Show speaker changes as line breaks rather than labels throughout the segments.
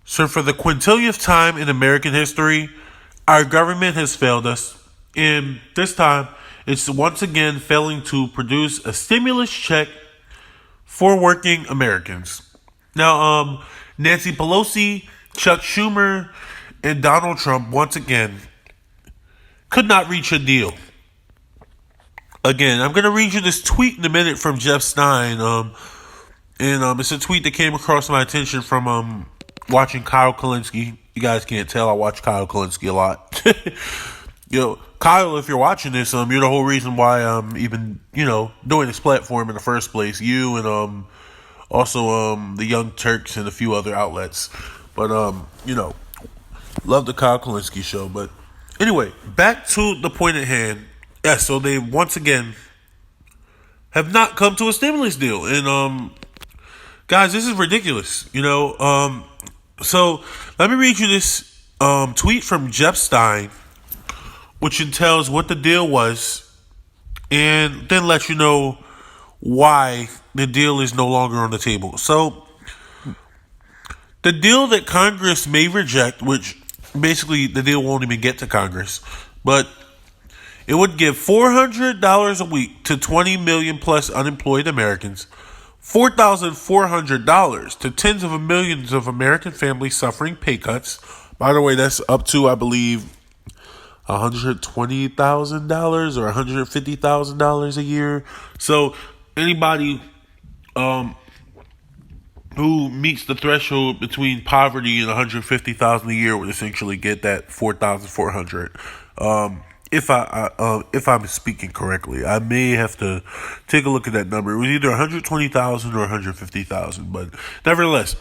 So, for the quintillionth time in American history, our government has failed us. And this time, it's once again failing to produce a stimulus check for working Americans. Now, Nancy Pelosi, Chuck Schumer, and Donald Trump once again could not reach a deal. Again, I'm going to read you this tweet in a minute from Jeff Stein. And it's a tweet that came across my attention from watching Kyle Kalinske. You guys can't tell I watch Kyle Kalinske a lot. Kyle, if you're watching this, you're the whole reason why I'm even, doing this platform in the first place. You and also the Young Turks and a few other outlets. But love the Kyle Kalinske show. But anyway, back to the point at hand. Yeah, so they once again have not come to a stimulus deal. And guys, this is ridiculous. So let me read you this tweet from Jeff Stein, which entails what the deal was, and then let you know why the deal is no longer on the table. So, the deal that Congress may reject, which basically the deal won't even get to Congress, but it would give $400 a week to 20 million plus unemployed Americans, $4,400 to tens of millions of American families suffering pay cuts. By the way, that's up to, I believe, $120,000 or $150,000 a year. So anybody who meets the threshold between poverty and $150,000 a year would essentially get that $4,400. If I'm speaking correctly, I may have to take a look at that number. It was either $120,000 or $150,000, but nevertheless,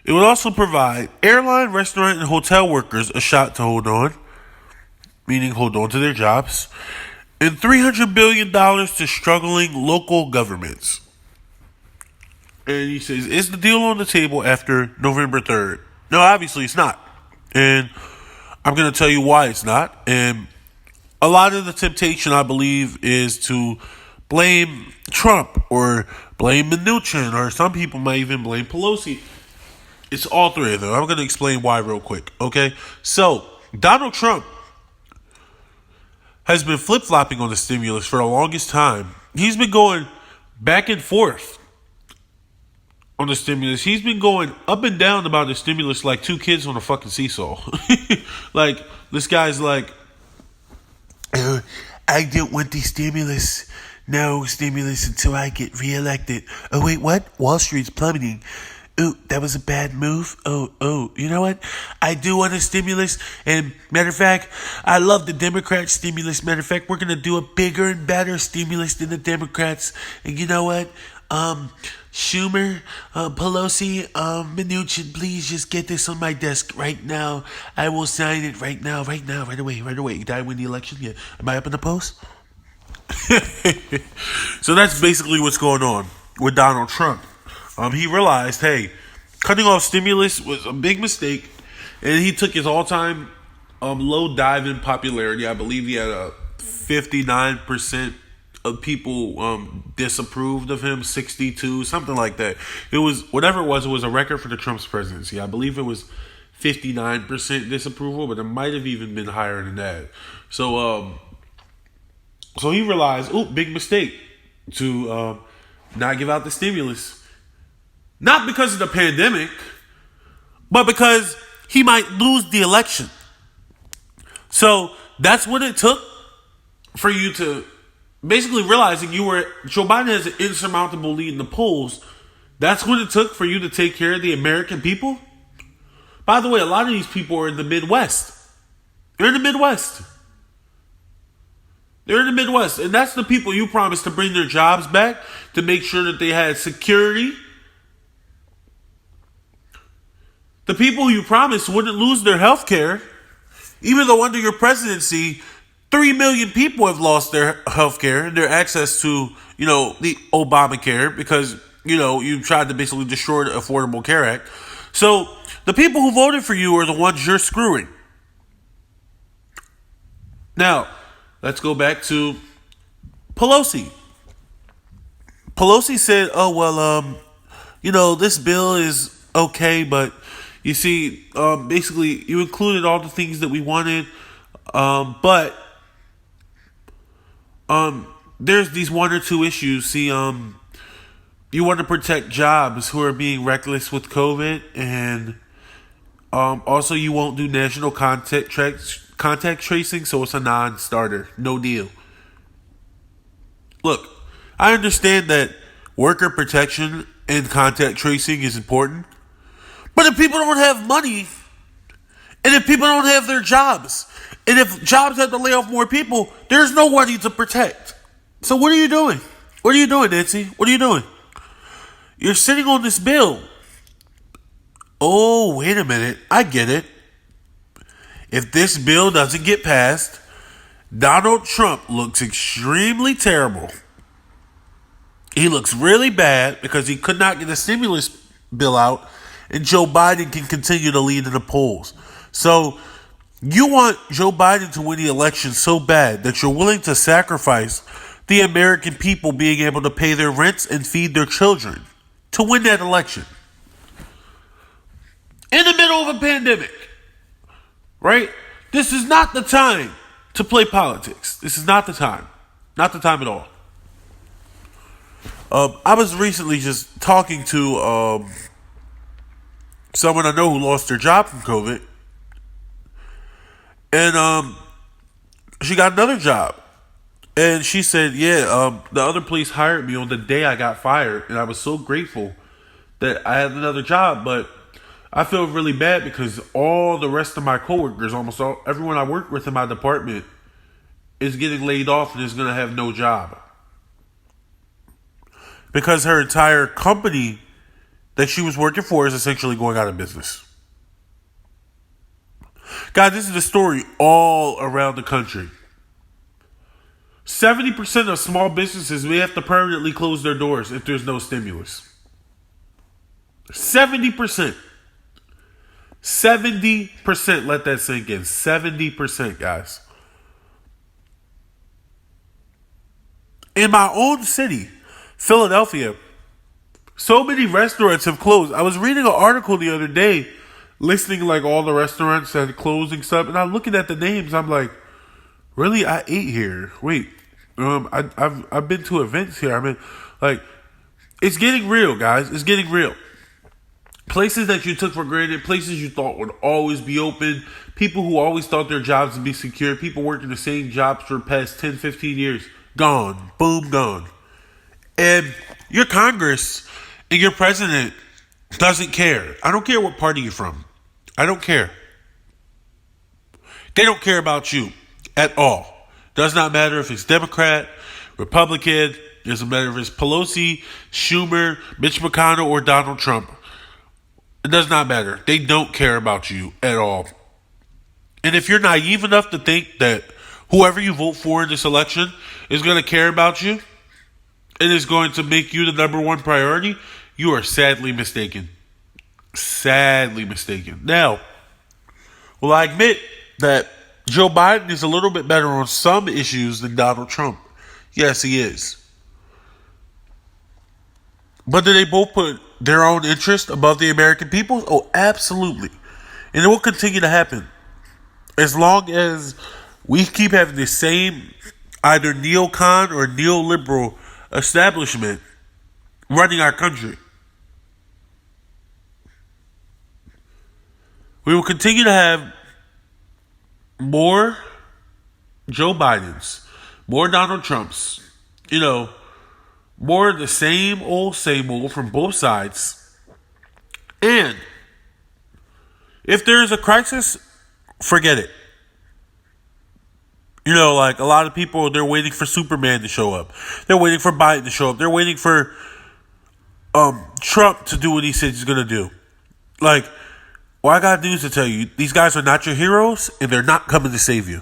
it would also provide airline, restaurant, and hotel workers a shot to hold on, meaning hold on to their jobs, and $300 billion to struggling local governments. And he says, is the deal on the table after November 3rd? No, obviously it's not. And I'm going to tell you why it's not. And a lot of the temptation, I believe, is to blame Trump or blame Mnuchin, or some people might even blame Pelosi. It's all three of them. I'm going to explain why real quick, okay? So, Donald Trump has been flip-flopping on the stimulus for the longest time. He's been going back and forth on the stimulus. He's been going up and down about the stimulus like two kids on a fucking seesaw. Like, this guy's like, I don't want the stimulus. No stimulus until I get reelected. Oh, wait, what? Wall Street's plummeting. Oh, that was a bad move. Oh, you know what? I do want a stimulus. And matter of fact, I love the Democrat stimulus. Matter of fact, we're going to do a bigger and better stimulus than the Democrats. And you know what? Schumer, Pelosi, Mnuchin, please just get this on my desk right now. I will sign it right now, right away. Did I win the election? Yeah. Am I up in the post? So that's basically what's going on with Donald Trump. He realized, hey, cutting off stimulus was a big mistake, and he took his all-time low dive in popularity. I believe he had a 59% of people disapproved of him, 62, something like that. It was, whatever it was a record for the Trump's presidency. I believe it was 59% disapproval, but it might have even been higher than that. So he realized, big mistake to not give out the stimulus. Not because of the pandemic, but because he might lose the election. So that's what it took for you to basically realizing Joe Biden has an insurmountable lead in the polls. That's what it took for you to take care of the American people. By the way, a lot of these people are in the Midwest. They're in the Midwest. And that's the people you promised to bring their jobs back, to make sure that they had security. The people you promised wouldn't lose their health care. Even though under your presidency, 3 million people have lost their health care and their access to, the Obamacare, because, you tried to basically destroy the Affordable Care Act. So the people who voted for you are the ones you're screwing. Now, let's go back to Pelosi. Pelosi said, this bill is okay, but, You see, basically, you included all the things that we wanted, but there's these one or two issues. See, you want to protect jobs who are being reckless with COVID, and also you won't do national contact tracing, so it's a non-starter. No deal. Look, I understand that worker protection and contact tracing is important, but if people don't have money, and if people don't have their jobs, and if jobs have to lay off more people, there's no money to protect. So what are you doing? What are you doing, Nancy? What are you doing? You're sitting on this bill. Oh, wait a minute. I get it. If this bill doesn't get passed, Donald Trump looks extremely terrible. He looks really bad because he could not get a stimulus bill out, and Joe Biden can continue to lead in the polls. So you want Joe Biden to win the election so bad that you're willing to sacrifice the American people being able to pay their rents and feed their children to win that election. In the middle of a pandemic, right? This is not the time to play politics. This is not the time. Not the time at all. I was recently just talking to someone I know who lost their job from COVID. And she got another job. And she said, the other place hired me on the day I got fired. And I was so grateful that I had another job. But I feel really bad because all the rest of my coworkers, almost everyone I work with in my department, is getting laid off and is going to have no job. Because her entire company that she was working for is essentially going out of business. God, this is a story all around the country. 70% of small businesses may have to permanently close their doors if there's no stimulus. 70%. 70%, let that sink in. 70%, guys. In my own city, Philadelphia, so many restaurants have closed. I was reading an article the other day listing like all the restaurants that are closing stuff, and I'm looking at the names. I'm like, really? I ate here. Wait, I've been to events here. I mean, like, it's getting real, guys. It's getting real. Places that you took for granted, places you thought would always be open, people who always thought their jobs would be secure, people working the same jobs for the past 10, 15 years, gone. Boom, gone. And your Congress and your president doesn't care. I don't care what party you're from. I don't care. They don't care about you at all. Does not matter if it's Democrat, Republican, doesn't matter if it's Pelosi, Schumer, Mitch McConnell, or Donald Trump. It does not matter. They don't care about you at all. And if you're naive enough to think that whoever you vote for in this election is going to care about you and is going to make you the number one priority, you are sadly mistaken. Sadly mistaken. Now, well, I admit that Joe Biden is a little bit better on some issues than Donald Trump. Yes, he is. But do they both put their own interest above the American people? Oh, absolutely. And it will continue to happen. As long as we keep having the same either neocon or neoliberal establishment running our country. We will continue to have more Joe Bidens, more Donald Trumps, more of the same old from both sides. And if there is a crisis, forget it. Like a lot of people, they're waiting for Superman to show up. They're waiting for Biden to show up. They're waiting for Trump to do what he said he's going to do. Like, well, I got news to tell you. These guys are not your heroes, and they're not coming to save you.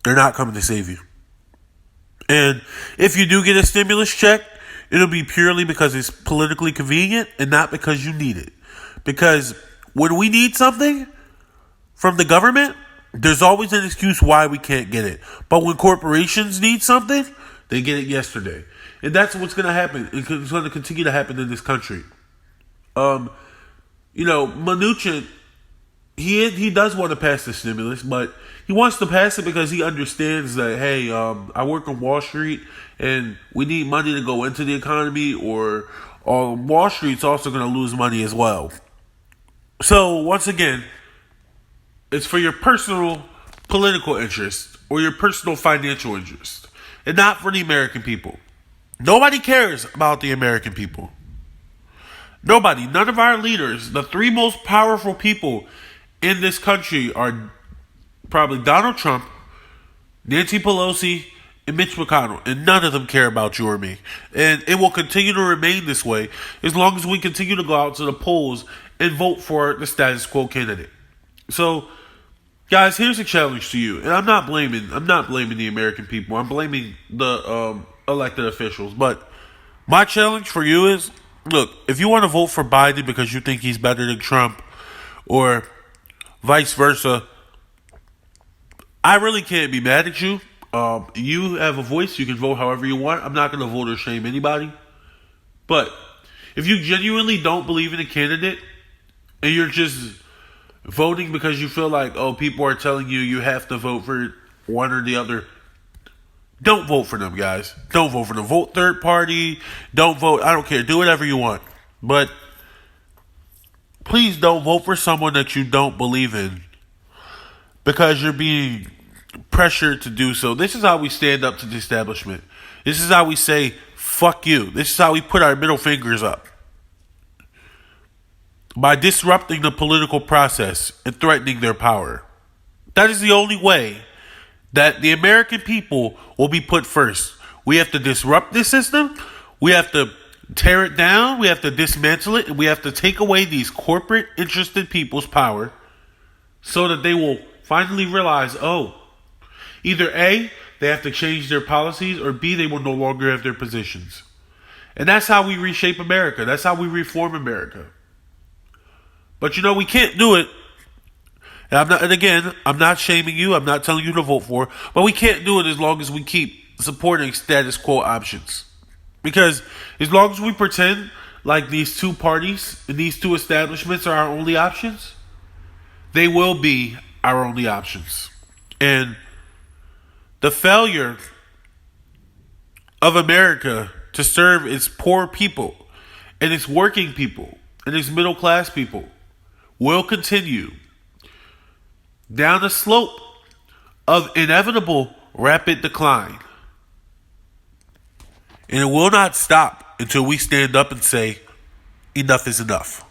They're not coming to save you. And if you do get a stimulus check, it'll be purely because it's politically convenient and not because you need it. Because when we need something from the government, there's always an excuse why we can't get it. But when corporations need something, they get it yesterday. And that's what's going to happen. It's going to continue to happen in this country. Mnuchin, he does want to pass the stimulus, but he wants to pass it because he understands that, hey, I work on Wall Street and we need money to go into the economy, or Wall Street's also going to lose money as well. So once again, it's for your personal political interest or your personal financial interest, and not for the American people. Nobody cares about the American people. Nobody. None of our leaders, the three most powerful people in this country, are probably Donald Trump, Nancy Pelosi, and Mitch McConnell. And none of them care about you or me. And it will continue to remain this way as long as we continue to go out to the polls and vote for the status quo candidate. So, guys, here's a challenge to you. And I'm not blaming the American people. I'm blaming the elected officials. But my challenge for you is, look, if you want to vote for Biden because you think he's better than Trump, or vice versa, I really can't be mad at you. You have a voice. You can vote however you want. I'm not going to vote or shame anybody. But if you genuinely don't believe in a candidate and you're just voting because you feel like, people are telling you you have to vote for one or the other, don't vote for them, guys. Don't vote for them. Vote third party. Don't vote. I don't care. Do whatever you want. But please don't vote for someone that you don't believe in because you're being pressured to do so. This is how we stand up to the establishment. This is how we say, fuck you. This is how we put our middle fingers up. By disrupting the political process and threatening their power. That is the only way that the American people will be put first. We have to disrupt this system. We have to tear it down. We have to dismantle it. And we have to take away these corporate interested people's power so that they will finally realize, either A, they have to change their policies, or B, they will no longer have their positions. And that's how we reshape America. That's how we reform America. But we can't do it. And again, I'm not shaming you. I'm not telling you to vote for. But we can't do it as long as we keep supporting status quo options. Because as long as we pretend like these two parties and these two establishments are our only options, they will be our only options. And the failure of America to serve its poor people and its working people and its middle class people will continue down the slope of inevitable rapid decline. And it will not stop until we stand up and say, enough is enough.